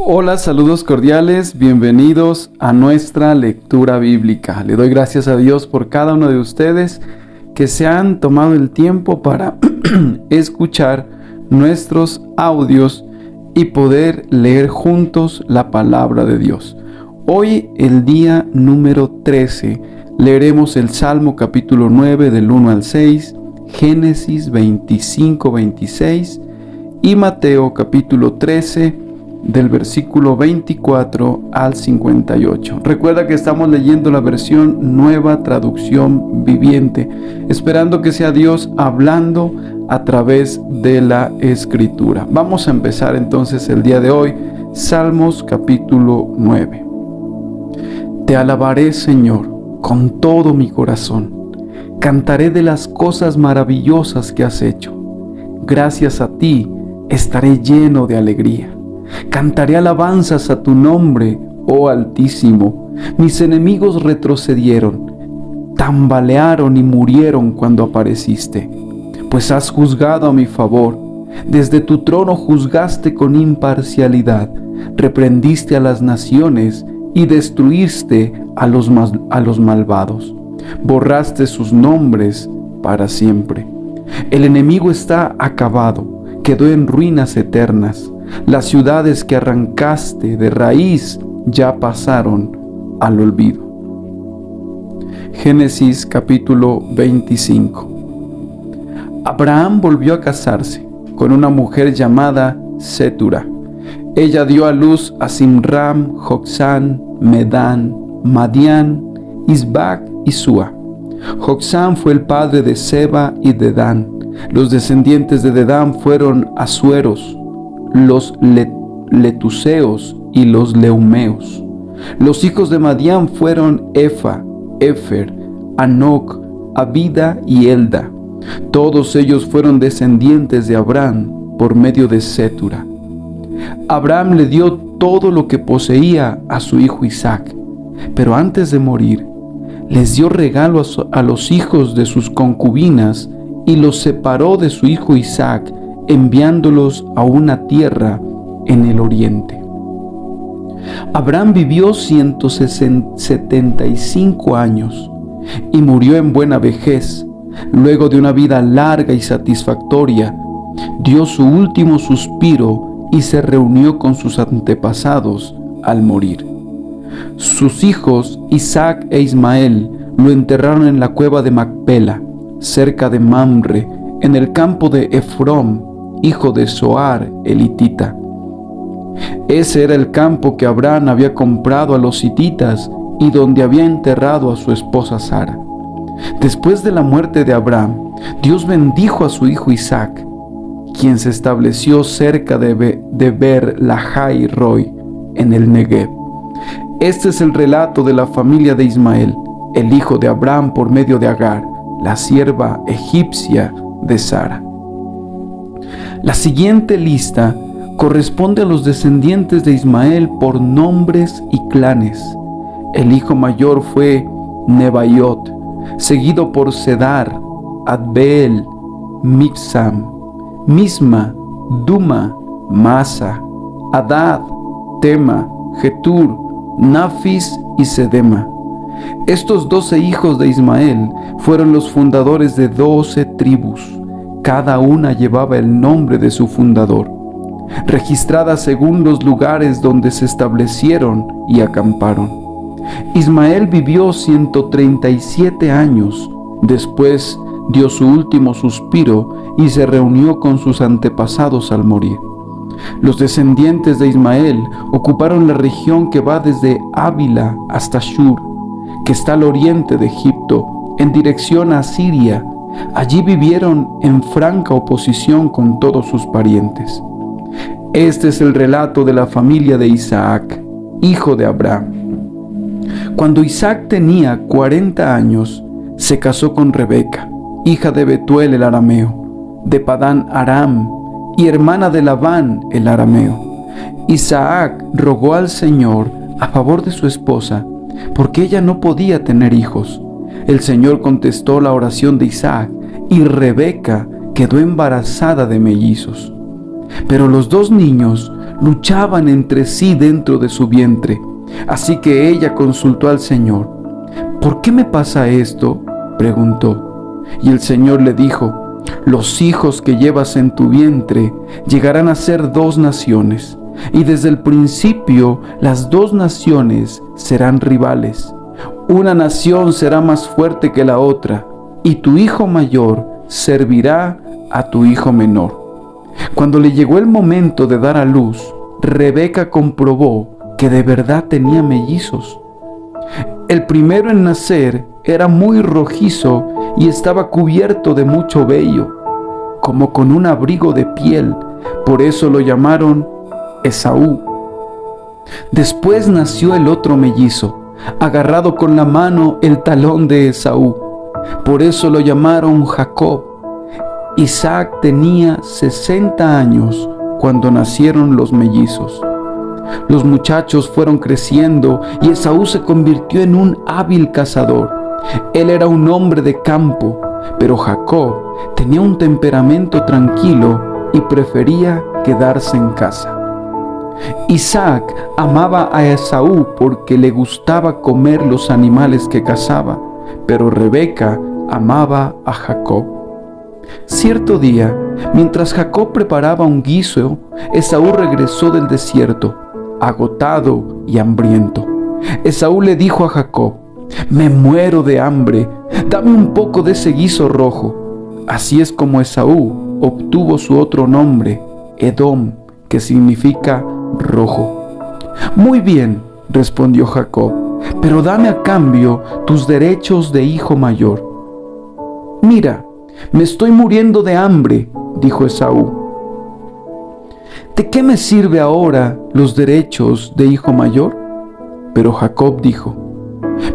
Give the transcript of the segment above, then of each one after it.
Hola, saludos cordiales, bienvenidos a nuestra lectura bíblica. Le doy gracias a Dios por cada uno de ustedes que se han tomado el tiempo para escuchar nuestros audios y poder leer juntos la palabra de Dios. Hoy, el día número 13, leeremos el Salmo capítulo 9 del 1 al 6, Génesis 25-26 y Mateo capítulo 13 del versículo 24 al 58. Recuerda que estamos leyendo la versión Nueva Traducción Viviente, esperando que sea Dios hablando a través de la Escritura. Vamos a empezar entonces el día de hoy, Salmos capítulo 9. Te alabaré, Señor, con todo mi corazón. Cantaré de las cosas maravillosas que has hecho. Gracias a ti estaré lleno de alegría. Cantaré alabanzas a tu nombre, oh Altísimo. Mis enemigos retrocedieron, tambalearon y murieron cuando apareciste. Pues has juzgado a mi favor. Desde tu trono juzgaste con imparcialidad. Reprendiste a las naciones y destruiste a los malvados. Borraste sus nombres para siempre. El enemigo está acabado, quedó en ruinas eternas. Las ciudades que arrancaste de raíz ya pasaron al olvido. Génesis capítulo 25. Abraham volvió a casarse con una mujer llamada Cetura. Ella dio a luz a Simram, Joksán, Medán, Madián, Isbac y Súa. Joksán fue el padre de Seba y Dedán. Los descendientes de Dedán fueron asueros, los letuseos y los leumeos. Los hijos de Madián fueron Efa, Efer, Anoc, Abida y Elda. Todos ellos fueron descendientes de Abraham por medio de Cetura. Abraham le dio todo lo que poseía a su hijo Isaac, pero antes de morir, les dio regalo a los hijos de sus concubinas y los separó de su hijo Isaac, enviándolos a una tierra en el oriente. Abraham vivió 175 años y murió en buena vejez. Luego de una vida larga y satisfactoria, dio su último suspiro y se reunió con sus antepasados al morir. Sus hijos Isaac e Ismael lo enterraron en la cueva de Macpela, cerca de Mamre, en el campo de Efrón, hijo de Zohar el hitita. Ese era el campo que Abraham había comprado a los hititas y donde había enterrado a su esposa Sara. Después de la muerte de Abraham, Dios bendijo a su hijo Isaac, quien se estableció cerca de Ber-Lahai Roi, en el Negev. Este es el relato de la familia de Ismael, el hijo de Abraham por medio de Agar, la sierva egipcia de Sara. La siguiente lista corresponde a los descendientes de Ismael por nombres y clanes. El hijo mayor fue Nebaiot, seguido por Cedar, Adbeel, Mibsam, Misma, Duma, Masa, Adad, Tema, Getur, Nafis y Sedema. Estos 12 hijos de Ismael fueron los fundadores de 12 tribus. Cada una llevaba el nombre de su fundador, registradas según los lugares donde se establecieron y acamparon. Ismael vivió 137 años. Después dio su último suspiro y se reunió con sus antepasados al morir. Los descendientes de Ismael ocuparon la región que va desde Ávila hasta Shur, que está al oriente de Egipto, en dirección a Siria. Allí vivieron en franca oposición con todos sus parientes. Este es el relato de la familia de Isaac, hijo de Abraham. Cuando Isaac tenía 40 años, se casó con Rebeca, hija de Betuel el arameo, de Padán Aram, y hermana de Labán el arameo. Isaac rogó al Señor a favor de su esposa, porque ella no podía tener hijos. El Señor contestó la oración de Isaac, y Rebeca quedó embarazada de mellizos. Pero los dos niños luchaban entre sí dentro de su vientre. Así que ella consultó al Señor. ¿Por qué me pasa esto?, preguntó. Y el Señor le dijo: los hijos que llevas en tu vientre llegarán a ser 2 naciones, y desde el principio las 2 naciones serán rivales. Una nación será más fuerte que la otra, y tu hijo mayor servirá a tu hijo menor. Cuando le llegó el momento de dar a luz, Rebeca comprobó que de verdad tenía mellizos. El primero en nacer era muy rojizo y estaba cubierto de mucho vello, como con un abrigo de piel. Por eso lo llamaron Esaú. Después nació el otro mellizo, agarrado con la mano el talón de Esaú. Por eso lo llamaron Jacob. Isaac tenía 60 años cuando nacieron los mellizos. Los muchachos fueron creciendo y Esaú se convirtió en un hábil cazador. Él era un hombre de campo, pero Jacob tenía un temperamento tranquilo y prefería quedarse en casa. Isaac amaba a Esaú porque le gustaba comer los animales que cazaba, pero Rebeca amaba a Jacob. Cierto día, mientras Jacob preparaba un guiso, Esaú regresó del desierto, agotado y hambriento. Esaú le dijo a Jacob: me muero de hambre, dame un poco de ese guiso rojo. Así es como Esaú obtuvo su otro nombre, Edom, que significa rojo. Muy bien, respondió Jacob, pero dame a cambio tus derechos de hijo mayor. Mira, me estoy muriendo de hambre, dijo Esaú. ¿De qué me sirve ahora los derechos de hijo mayor? Pero Jacob dijo: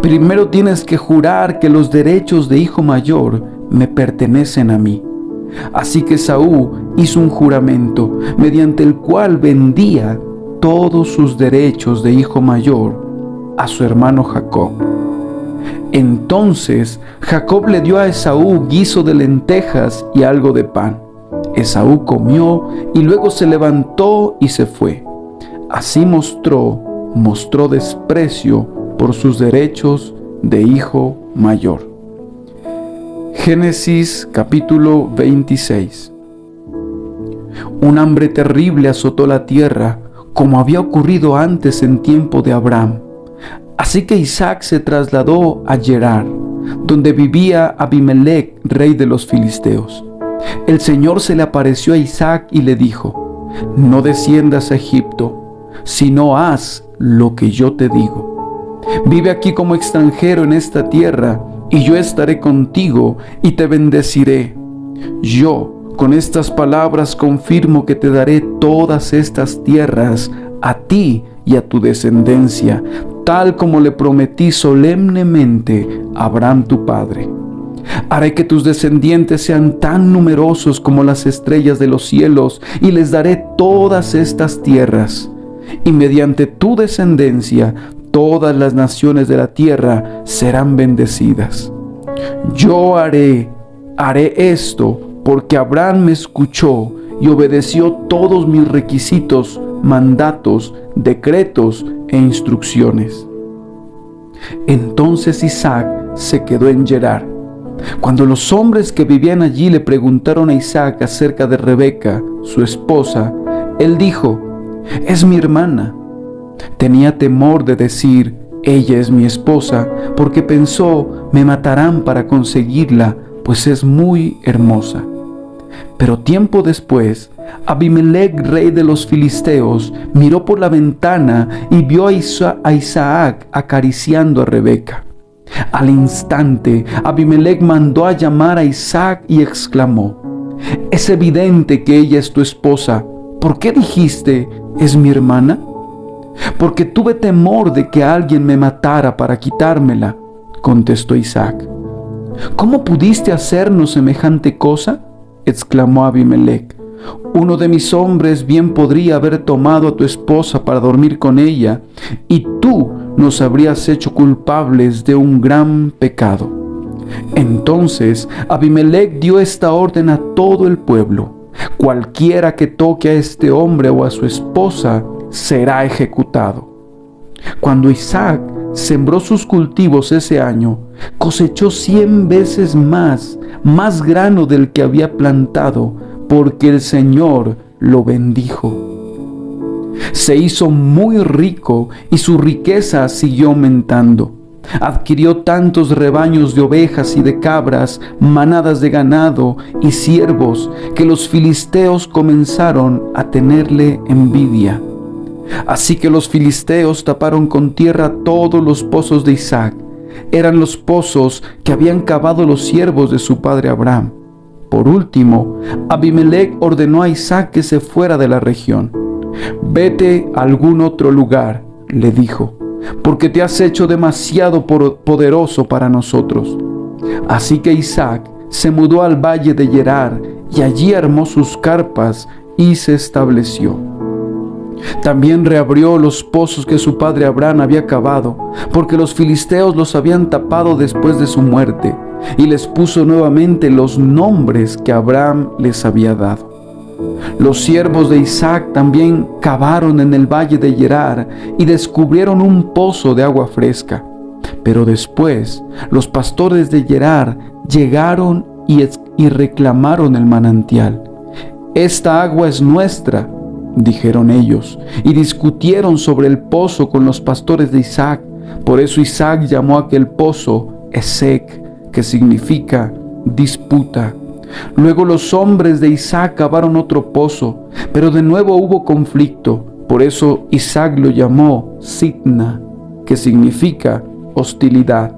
primero tienes que jurar que los derechos de hijo mayor me pertenecen a mí. Así que Esaú hizo un juramento mediante el cual vendía todos sus derechos de hijo mayor a su hermano Jacob. Entonces Jacob le dio a Esaú guiso de lentejas y algo de pan. Esaú comió y luego se levantó y se fue. Así mostró desprecio por sus derechos de hijo mayor. Génesis capítulo 26. Un hambre terrible azotó la tierra, como había ocurrido antes en tiempo de Abraham. Así que Isaac se trasladó a Gerar, donde vivía Abimelec, rey de los filisteos. El Señor se le apareció a Isaac y le dijo: no desciendas a Egipto, sino haz lo que yo te digo. Vive aquí como extranjero en esta tierra, y yo estaré contigo y te bendeciré. Yo, con estas palabras, confirmo que te daré todas estas tierras a ti y a tu descendencia, tal como le prometí solemnemente a Abraham tu padre. Haré que tus descendientes sean tan numerosos como las estrellas de los cielos, y les daré todas estas tierras. Y mediante tu descendencia, todas las naciones de la tierra serán bendecidas. Yo haré esto porque Abraham me escuchó y obedeció todos mis requisitos, mandatos, decretos e instrucciones. Entonces Isaac se quedó en Gerar. Cuando los hombres que vivían allí le preguntaron a Isaac acerca de Rebeca, su esposa, él dijo: es mi hermana. Tenía temor de decir: ella es mi esposa, porque pensó: me matarán para conseguirla, pues es muy hermosa. Pero tiempo después, Abimelec, rey de los filisteos, miró por la ventana y vio a Isaac acariciando a Rebeca. Al instante, Abimelec mandó a llamar a Isaac y exclamó: es evidente que ella es tu esposa. ¿Por qué dijiste: es mi hermana? Porque tuve temor de que alguien me matara para quitármela, contestó Isaac. ¿Cómo pudiste hacernos semejante cosa?, exclamó Abimelec. Uno de mis hombres bien podría haber tomado a tu esposa para dormir con ella, y tú nos habrías hecho culpables de un gran pecado. Entonces Abimelec dio esta orden a todo el pueblo: Cualquiera que toque a este hombre o a su esposa será ejecutado. Cuando Isaac sembró sus cultivos ese año, cosechó 100 veces más grano del que había plantado, porque el Señor lo bendijo. Se hizo muy rico y su riqueza siguió aumentando. Adquirió tantos rebaños de ovejas y de cabras, manadas de ganado y siervos, que los filisteos comenzaron a tenerle envidia. Así que los filisteos taparon con tierra todos los pozos de Isaac. Eran los pozos que habían cavado los siervos de su padre Abraham. Por último, Abimelec ordenó a Isaac que se fuera de la región. «Vete a algún otro lugar», le dijo, «porque te has hecho demasiado poderoso para nosotros». Así que Isaac se mudó al valle de Gerar y allí armó sus carpas y se estableció. También reabrió los pozos que su padre Abraham había cavado, porque los filisteos los habían tapado después de su muerte, y les puso nuevamente los nombres que Abraham les había dado. Los siervos de Isaac también cavaron en el valle de Gerar y descubrieron un pozo de agua fresca. Pero después los pastores de Gerar llegaron y reclamaron el manantial. «Esta agua es nuestra», dijeron ellos, y discutieron sobre el pozo con los pastores de Isaac. Por eso Isaac llamó a aquel pozo Esek, que significa disputa. Luego los hombres de Isaac cavaron otro pozo, pero de nuevo hubo conflicto. Por eso Isaac lo llamó Sitna, que significa hostilidad.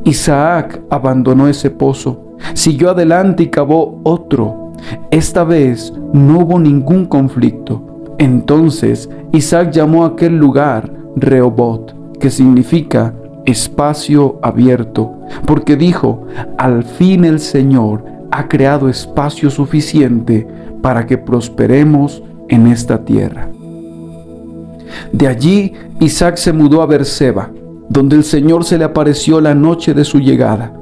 Isaac abandonó ese pozo, siguió adelante y cavó otro. Esta vez no hubo ningún conflicto. Entonces Isaac llamó a aquel lugar Rehobot, que significa espacio abierto, porque dijo: «Al fin el Señor ha creado espacio suficiente para que prosperemos en esta tierra». De allí Isaac se mudó a Berseba, donde el Señor se le apareció la noche de su llegada.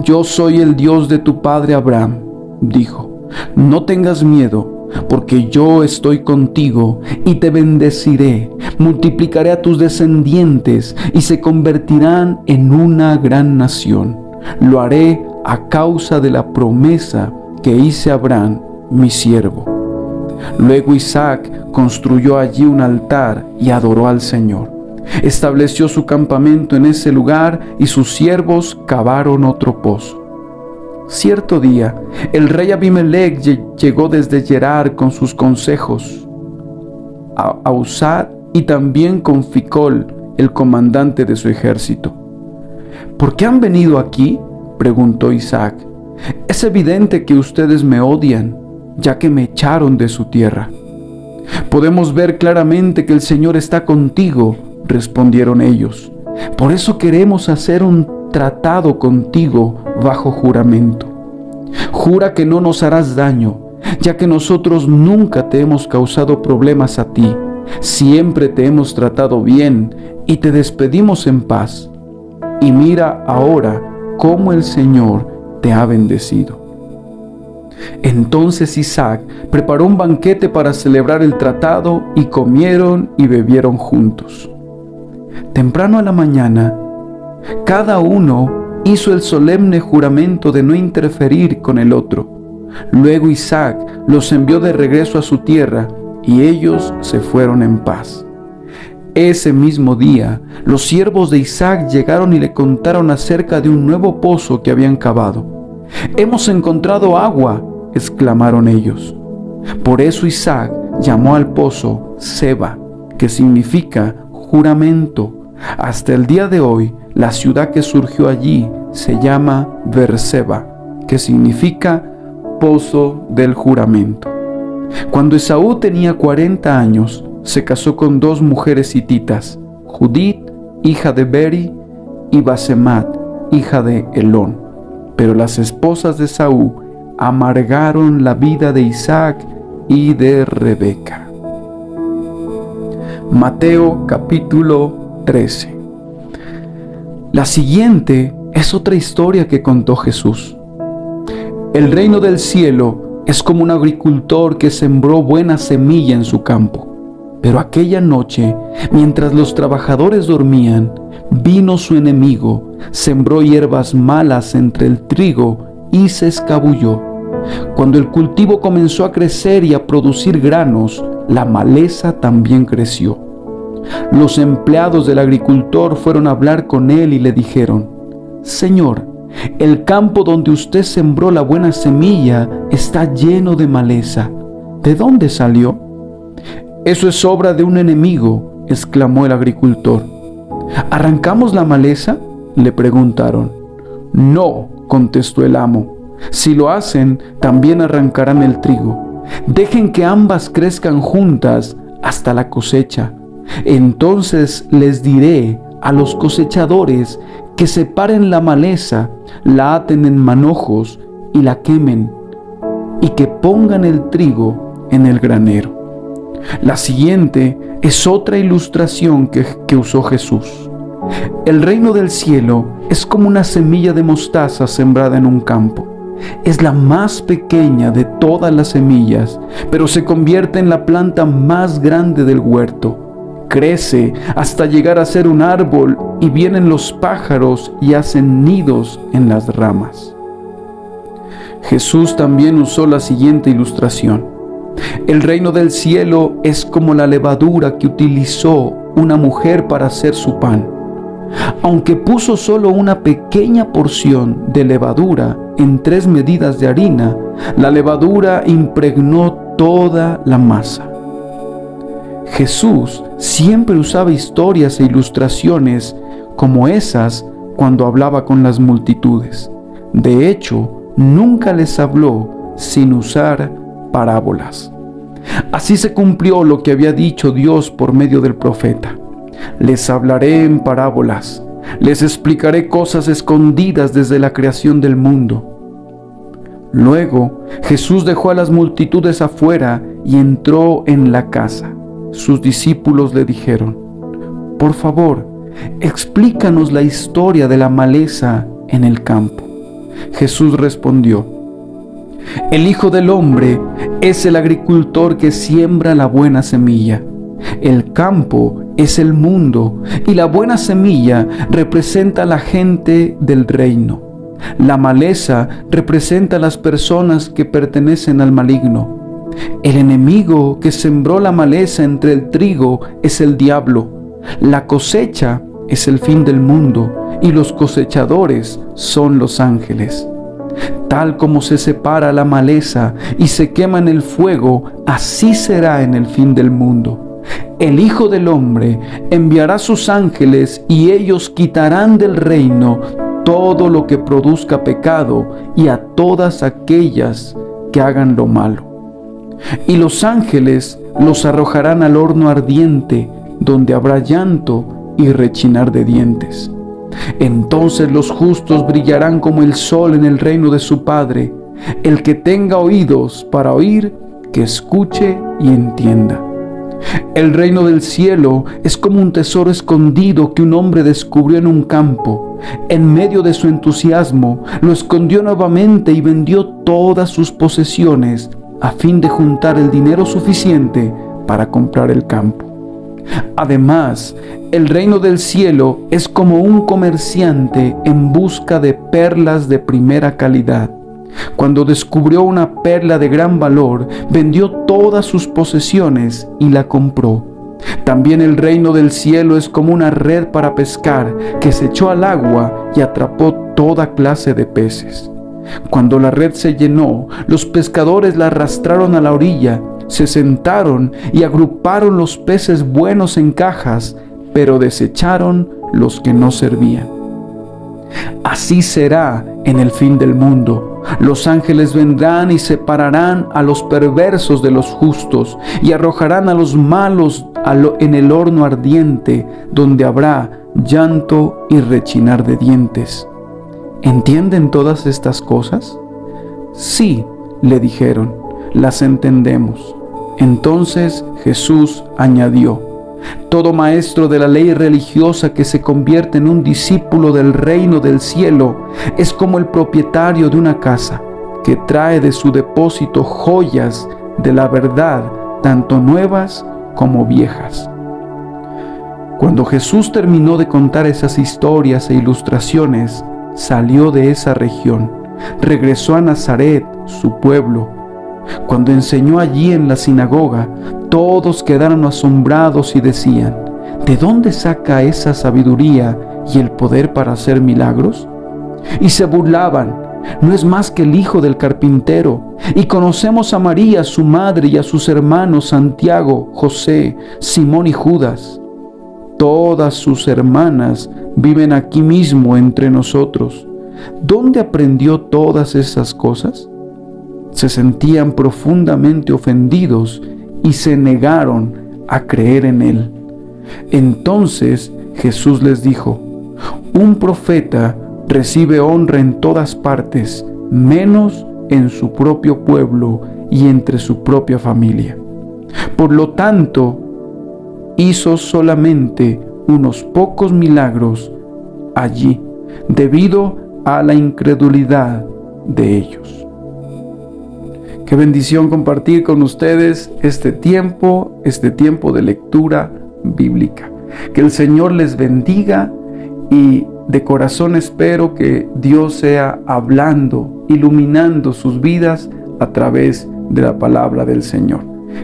«Yo soy el Dios de tu padre Abraham», dijo. «No tengas miedo, porque yo estoy contigo y te bendeciré. Multiplicaré a tus descendientes y se convertirán en una gran nación. Lo haré a causa de la promesa que hice a Abraham, mi siervo». Luego Isaac construyó allí un altar y adoró al Señor. Estableció su campamento en ese lugar y sus siervos cavaron otro pozo. Cierto día, el rey Abimelec llegó desde Gerar con sus consejos a Usat y también con Ficol, el comandante de su ejército. «¿Por qué han venido aquí?», preguntó Isaac. «Es evidente que ustedes me odian, ya que me echaron de su tierra». «Podemos ver claramente que el Señor está contigo», respondieron ellos. «Por eso queremos hacer un tratado contigo bajo juramento. Jura que no nos harás daño, ya que nosotros nunca te hemos causado problemas a ti. Siempre te hemos tratado bien y te despedimos en paz. Y mira ahora cómo el Señor te ha bendecido». Entonces Isaac preparó un banquete para celebrar el tratado y comieron y bebieron juntos. Temprano a la mañana, cada uno hizo el solemne juramento de no interferir con el otro. Luego Isaac los envió de regreso a su tierra y ellos se fueron en paz. Ese mismo día, los siervos de Isaac llegaron y le contaron acerca de un nuevo pozo que habían cavado. «¡Hemos encontrado agua!», exclamaron ellos. Por eso Isaac llamó al pozo Seba, que significa juramento. Hasta el día de hoy, la ciudad que surgió allí se llama Berseba, que significa pozo del juramento. Cuando Esaú tenía 40 años, se casó con 2 mujeres hititas, Judit, hija de Beri, y Basemat, hija de Elón. Pero las esposas de Esaú amargaron la vida de Isaac y de Rebeca. Mateo capítulo 13. La siguiente es otra historia que contó Jesús. El reino del cielo es como un agricultor que sembró buena semilla en su campo. Pero aquella noche, mientras los trabajadores dormían, vino su enemigo, sembró hierbas malas entre el trigo y se escabulló. Cuando el cultivo comenzó a crecer y a producir granos, la maleza también creció. Los empleados del agricultor fueron a hablar con él y le dijeron: «Señor, el campo donde usted sembró la buena semilla está lleno de maleza. ¿De dónde salió?». «Eso es obra de un enemigo», exclamó el agricultor. «¿Arrancamos la maleza?», le preguntaron. «No», contestó el amo. «Si lo hacen, también arrancarán el trigo. Dejen que ambas crezcan juntas hasta la cosecha. Entonces les diré a los cosechadores que separen la maleza, la aten en manojos y la quemen, y que pongan el trigo en el granero». La siguiente es otra ilustración que usó Jesús. El reino del cielo es como una semilla de mostaza sembrada en un campo. Es la más pequeña de todas las semillas, pero se convierte en la planta más grande del huerto. Crece hasta llegar a ser un árbol y vienen los pájaros y hacen nidos en las ramas. Jesús también usó la siguiente ilustración. El reino del cielo es como la levadura que utilizó una mujer para hacer su pan. Aunque puso solo una pequeña porción de levadura en 3 medidas de harina, la levadura impregnó toda la masa. Jesús siempre usaba historias e ilustraciones como esas cuando hablaba con las multitudes. De hecho, nunca les habló sin usar parábolas. Así se cumplió lo que había dicho Dios por medio del profeta: «Les hablaré en parábolas, les explicaré cosas escondidas desde la creación del mundo». Luego Jesús dejó a las multitudes afuera y entró en la casa. Sus discípulos le dijeron: «Por favor, explícanos la historia de la maleza en el campo». Jesús respondió: «El Hijo del Hombre es el agricultor que siembra la buena semilla. El campo es el mundo y la buena semilla representa a la gente del reino. La maleza representa a las personas que pertenecen al maligno. El enemigo que sembró la maleza entre el trigo es el diablo. La cosecha es el fin del mundo y los cosechadores son los ángeles. Tal como se separa la maleza y se quema en el fuego, así será en el fin del mundo. El Hijo del Hombre enviará sus ángeles y ellos quitarán del reino todo lo que produzca pecado y a todas aquellas que hagan lo malo. Y los ángeles los arrojarán al horno ardiente, donde habrá llanto y rechinar de dientes. Entonces los justos brillarán como el sol en el reino de su Padre. El que tenga oídos para oír, que escuche y entienda. El reino del cielo es como un tesoro escondido que un hombre descubrió en un campo. En medio de su entusiasmo, lo escondió nuevamente y vendió todas sus posesiones a fin de juntar el dinero suficiente para comprar el campo. Además, el reino del cielo es como un comerciante en busca de perlas de primera calidad. Cuando descubrió una perla de gran valor, vendió todas sus posesiones y la compró. También el reino del cielo es como una red para pescar que se echó al agua y atrapó toda clase de peces. Cuando la red se llenó, los pescadores la arrastraron a la orilla, se sentaron y agruparon los peces buenos en cajas, pero desecharon los que no servían. Así será en el fin del mundo. Los ángeles vendrán y separarán a los perversos de los justos y arrojarán a los malos en el horno ardiente, donde habrá llanto y rechinar de dientes. ¿Entienden todas estas cosas? Sí, le dijeron, las entendemos. Entonces Jesús añadió: todo maestro de la ley religiosa que se convierte en un discípulo del reino del cielo es como el propietario de una casa que trae de su depósito joyas de la verdad, tanto nuevas como viejas. Cuando Jesús terminó de contar esas historias e ilustraciones, salió de esa región, regresó a Nazaret, su pueblo. Cuando enseñó allí en la sinagoga, todos quedaron asombrados y decían: ¿de dónde saca esa sabiduría y el poder para hacer milagros? Y se burlaban: no es más que el hijo del carpintero. Y conocemos a María, su madre, y a sus hermanos Santiago, José, Simón y Judas. Todas sus hermanas viven aquí mismo entre nosotros. ¿Dónde aprendió todas esas cosas? Se sentían profundamente ofendidos y se negaron a creer en él. Entonces Jesús les dijo: un profeta recibe honra en todas partes, menos en su propio pueblo y entre su propia familia. Por lo tanto, hizo solamente unos pocos milagros allí, debido a la incredulidad de ellos. Qué bendición compartir con ustedes este tiempo de lectura bíblica. Que el Señor les bendiga y de corazón espero que Dios sea hablando, iluminando sus vidas a través de la palabra del Señor.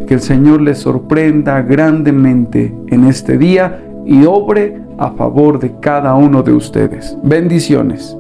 Que el Señor les sorprenda grandemente en este día y obre a favor de cada uno de ustedes. Bendiciones.